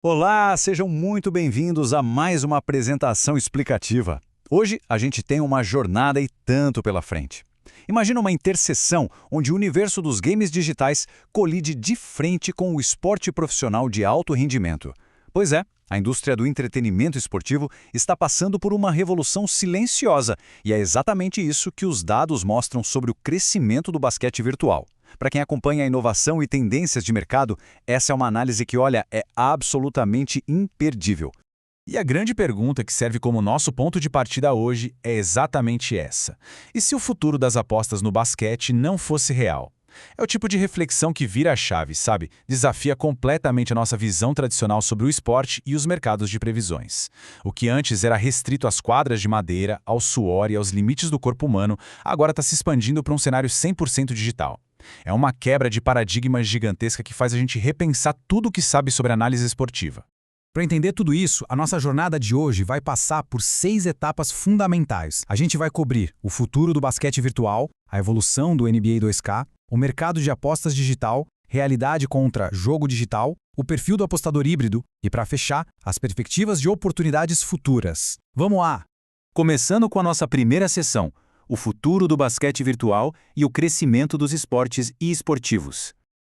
Olá, sejam muito bem-vindos a mais uma apresentação explicativa. Hoje a gente tem uma jornada e tanto pela frente. Imagina uma interseção onde o universo dos games digitais colide de frente com o esporte profissional de alto rendimento. Pois é, a indústria do entretenimento esportivo está passando por uma revolução silenciosa e é exatamente isso que os dados mostram sobre o crescimento do basquete virtual. Para quem acompanha a inovação e tendências de mercado, essa é uma análise que, olha, é absolutamente imperdível. E a grande pergunta que serve como nosso ponto de partida hoje é exatamente essa. E se o futuro das apostas no basquete não fosse real? É o tipo de reflexão que vira a chave, sabe? Desafia completamente a nossa visão tradicional sobre o esporte e os mercados de previsões. O que antes era restrito às quadras de madeira, ao suor e aos limites do corpo humano, agora está se expandindo para um cenário 100% digital. É uma quebra de paradigmas gigantesca que faz a gente repensar tudo o que sabe sobre análise esportiva. Para entender tudo isso, a nossa jornada de hoje vai passar por 6 etapas fundamentais. A gente vai cobrir o futuro do basquete virtual, a evolução do NBA 2K, o mercado de apostas digital, realidade contra jogo digital, o perfil do apostador híbrido e, para fechar, as perspectivas de oportunidades futuras. Vamos lá! Começando com a nossa primeira sessão, o futuro do basquete virtual e o crescimento dos esportes e esportivos.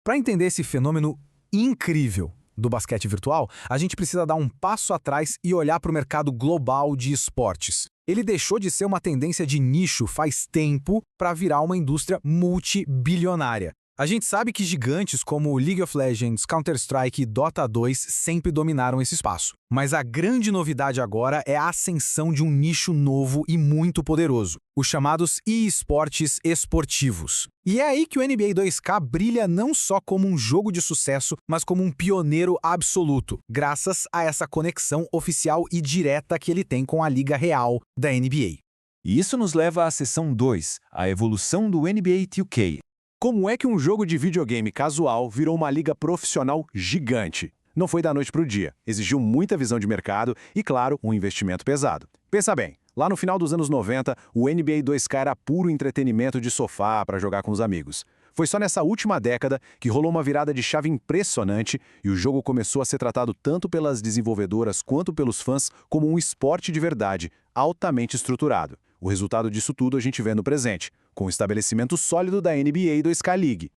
Para entender esse fenômeno incrível do basquete virtual, a gente precisa dar um passo atrás e olhar para o mercado global de esportes. Ele deixou de ser uma tendência de nicho faz tempo para virar uma indústria multibilionária. A gente sabe que gigantes como League of Legends, Counter-Strike e Dota 2 sempre dominaram esse espaço. Mas a grande novidade agora é a ascensão de um nicho novo e muito poderoso, os chamados e-esportes esportivos. E é aí que o NBA 2K brilha não só como um jogo de sucesso, mas como um pioneiro absoluto, graças a essa conexão oficial e direta que ele tem com a liga real da NBA. E isso nos leva à seção 2, a evolução do NBA 2K. Como é que um jogo de videogame casual virou uma liga profissional gigante? Não foi da noite para o dia, exigiu muita visão de mercado e, claro, um investimento pesado. Pensa bem, lá no final dos anos 90, o NBA 2K era puro entretenimento de sofá para jogar com os amigos. Foi só nessa última década que rolou uma virada de chave impressionante e o jogo começou a ser tratado tanto pelas desenvolvedoras quanto pelos fãs como um esporte de verdade, altamente estruturado. O resultado disso tudo a gente vê no presente, com o estabelecimento sólido da NBA 2K League.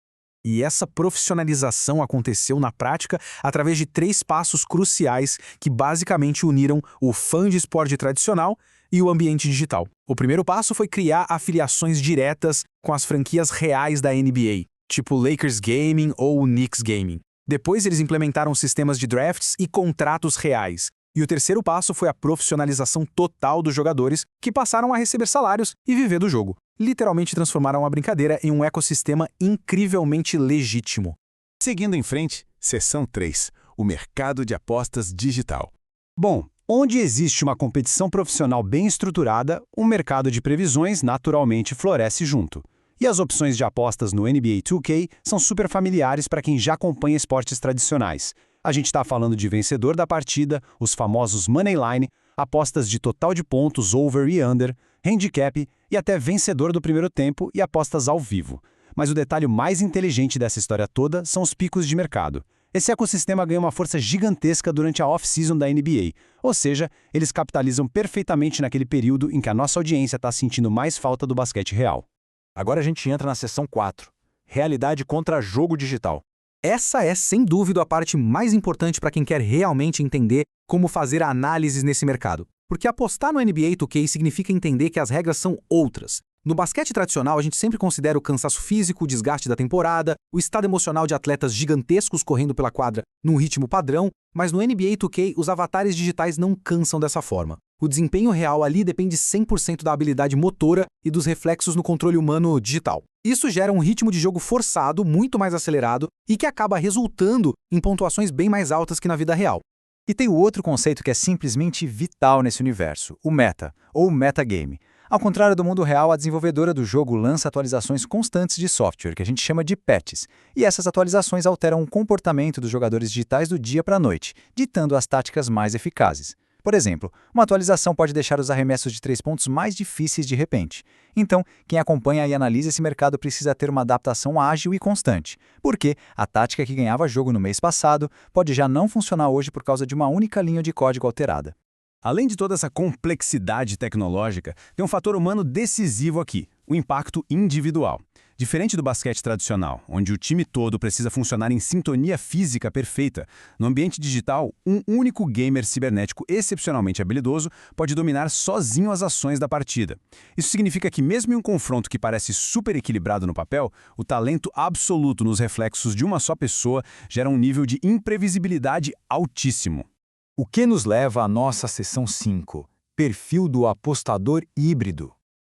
E essa profissionalização aconteceu na prática através de 3 passos cruciais que basicamente uniram o fã de esporte tradicional e o ambiente digital. O primeiro passo foi criar afiliações diretas com as franquias reais da NBA, tipo Lakers Gaming ou Knicks Gaming. Depois eles implementaram sistemas de drafts e contratos reais. E o terceiro passo foi a profissionalização total dos jogadores, que passaram a receber salários e viver do jogo. Literalmente transformaram a brincadeira em um ecossistema incrivelmente legítimo. Seguindo em frente, seção 3, o mercado de apostas digital. Bom, onde existe uma competição profissional bem estruturada, o mercado de previsões naturalmente floresce junto. E as opções de apostas no NBA 2K são super familiares para quem já acompanha esportes tradicionais. A gente está falando de vencedor da partida, os famosos money line, apostas de total de pontos over e under, handicap e até vencedor do primeiro tempo e apostas ao vivo. Mas o detalhe mais inteligente dessa história toda são os picos de mercado. Esse ecossistema ganha uma força gigantesca durante a off-season da NBA, ou seja, eles capitalizam perfeitamente naquele período em que a nossa audiência está sentindo mais falta do basquete real. Agora a gente entra na seção 4, realidade contra jogo digital. Essa é, sem dúvida, a parte mais importante para quem quer realmente entender como fazer análises nesse mercado. Porque apostar no NBA 2K significa entender que as regras são outras. No basquete tradicional, a gente sempre considera o cansaço físico, o desgaste da temporada, o estado emocional de atletas gigantescos correndo pela quadra num ritmo padrão, mas no NBA 2K, os avatares digitais não cansam dessa forma. O desempenho real ali depende 100% da habilidade motora e dos reflexos no controle humano digital. Isso gera um ritmo de jogo forçado, muito mais acelerado, e que acaba resultando em pontuações bem mais altas que na vida real. E tem o outro conceito que é simplesmente vital nesse universo, o meta, ou metagame. Ao contrário do mundo real, a desenvolvedora do jogo lança atualizações constantes de software, que a gente chama de patches, e essas atualizações alteram o comportamento dos jogadores digitais do dia para a noite, ditando as táticas mais eficazes. Por exemplo, uma atualização pode deixar os arremessos de 3 pontos mais difíceis de repente. Então, quem acompanha e analisa esse mercado precisa ter uma adaptação ágil e constante, porque a tática que ganhava jogo no mês passado pode já não funcionar hoje por causa de uma única linha de código alterada. Além de toda essa complexidade tecnológica, tem um fator humano decisivo aqui, o impacto individual. Diferente do basquete tradicional, onde o time todo precisa funcionar em sintonia física perfeita, no ambiente digital, um único gamer cibernético excepcionalmente habilidoso pode dominar sozinho as ações da partida. Isso significa que mesmo em um confronto que parece super equilibrado no papel, o talento absoluto nos reflexos de uma só pessoa gera um nível de imprevisibilidade altíssimo. O que nos leva à nossa seção 5, perfil do apostador híbrido.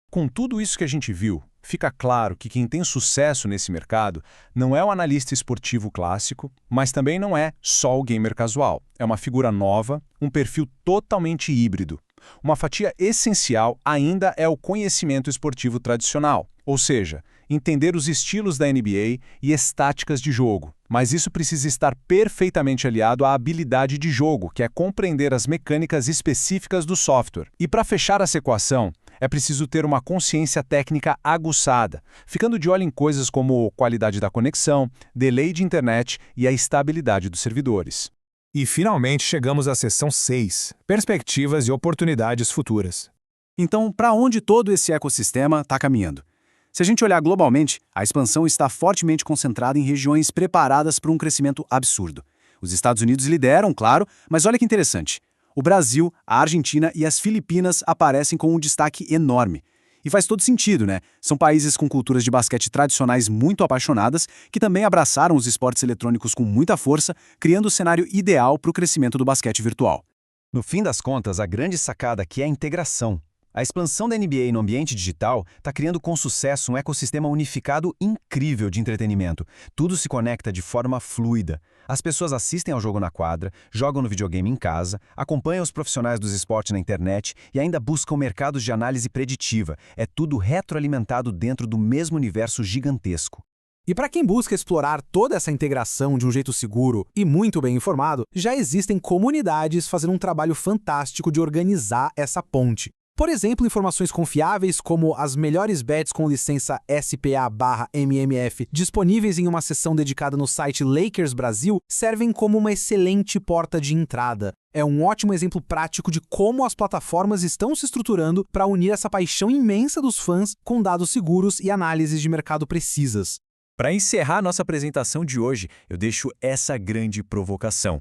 Com tudo isso que a gente viu, fica claro que quem tem sucesso nesse mercado não é o analista esportivo clássico, mas também não é só o gamer casual. É uma figura nova, um perfil totalmente híbrido. Uma fatia essencial ainda é o conhecimento esportivo tradicional, ou seja, entender os estilos da NBA e estáticas de jogo. Mas isso precisa estar perfeitamente aliado à habilidade de jogo, que é compreender as mecânicas específicas do software. E para fechar essa equação, é preciso ter uma consciência técnica aguçada, ficando de olho em coisas como qualidade da conexão, delay de internet e a estabilidade dos servidores. E finalmente chegamos à seção 6, perspectivas e oportunidades futuras. Então, para onde todo esse ecossistema está caminhando? Se a gente olhar globalmente, a expansão está fortemente concentrada em regiões preparadas para um crescimento absurdo. Os Estados Unidos lideram, claro, mas olha que interessante. O Brasil, a Argentina e as Filipinas aparecem com um destaque enorme. E faz todo sentido, né? São países com culturas de basquete tradicionais muito apaixonadas, que também abraçaram os esportes eletrônicos com muita força, criando o cenário ideal para o crescimento do basquete virtual. No fim das contas, a grande sacada aqui é a integração. A expansão da NBA no ambiente digital está criando com sucesso um ecossistema unificado incrível de entretenimento. Tudo se conecta de forma fluida. As pessoas assistem ao jogo na quadra, jogam no videogame em casa, acompanham os profissionais dos esportes na internet e ainda buscam mercados de análise preditiva. É tudo retroalimentado dentro do mesmo universo gigantesco. E para quem busca explorar toda essa integração de um jeito seguro e muito bem informado, já existem comunidades fazendo um trabalho fantástico de organizar essa ponte. Por exemplo, informações confiáveis como as melhores bets com licença SPA/MMF disponíveis em uma seção dedicada no site Lakers Brasil servem como uma excelente porta de entrada. É um ótimo exemplo prático de como as plataformas estão se estruturando para unir essa paixão imensa dos fãs com dados seguros e análises de mercado precisas. Para encerrar nossa apresentação de hoje, eu deixo essa grande provocação.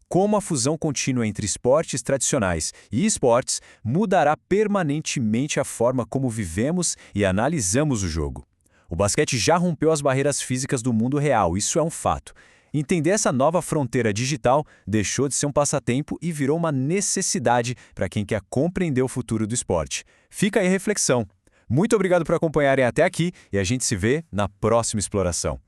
Como a fusão contínua entre esportes tradicionais e esportes mudará permanentemente a forma como vivemos e analisamos o jogo. O basquete já rompeu as barreiras físicas do mundo real, isso é um fato. Entender essa nova fronteira digital deixou de ser um passatempo e virou uma necessidade para quem quer compreender o futuro do esporte. Fica aí a reflexão. Muito obrigado por acompanharem até aqui e a gente se vê na próxima exploração.